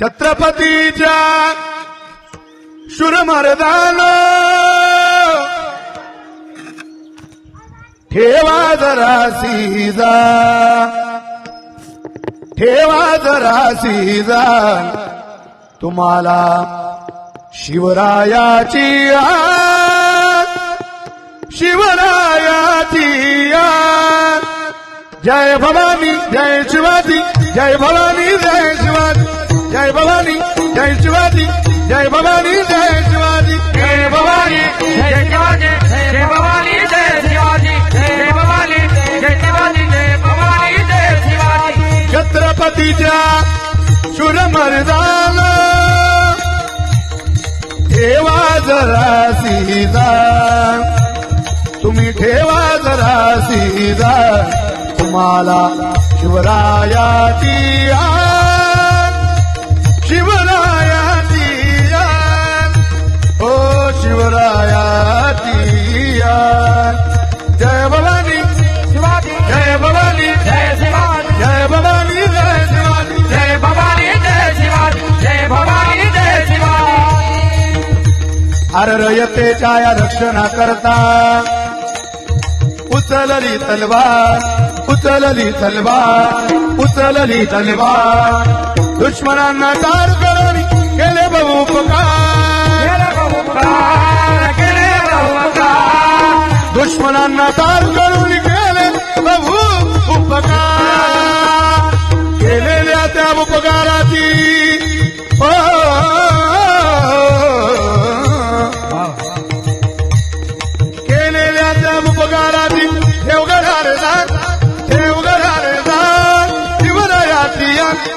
छत्रपतीच्या शूरमर्दानो ठेवा जरा सीजा, ठेवा जरा सीजा, तुम्हाला शिवरायाची आस, शिवरायाची आस. जय भवानी जय शिवाजी, जय भवानी जय शिवाजी, जय भवानी जय शिवाजी, जय भवानी जय शिवाजी, जय भवानी जय शिवाजी, जय भवानी जय शिवाजी, जय भवानी जय शिवाजी, जय भवानी जय शिवाजी. छत्रपतीच्या शूरमर्दानो ठेवा जरा सीजा, तुम्ही ठेवा जरा सीजा, तुम्हाला शिवरायाची आस, शिवरायाची आस, ओ शिवरायाची आस. जय भवानी शिवाजी जय भवानी जय शिवाजी, जय भवानी जय शिवाजी, जय भवानी जय शिवाजी, जय भवानी जय शिवाजी. अरयतेच्या या रक्षणा करता उचलली तलवार, उचलली तलवार, उचलली तलवार, दुश्मनांना तार करून केले बहुपकार, केले बहुपकार, केले बहुपकार, दुश्मनांना तार करून केले बहुपकार. केलेल्या त्या उपकाराची केलेल्या त्या उपकाराची देवगडार जा, देवगडार जा, शिवरायाची आस,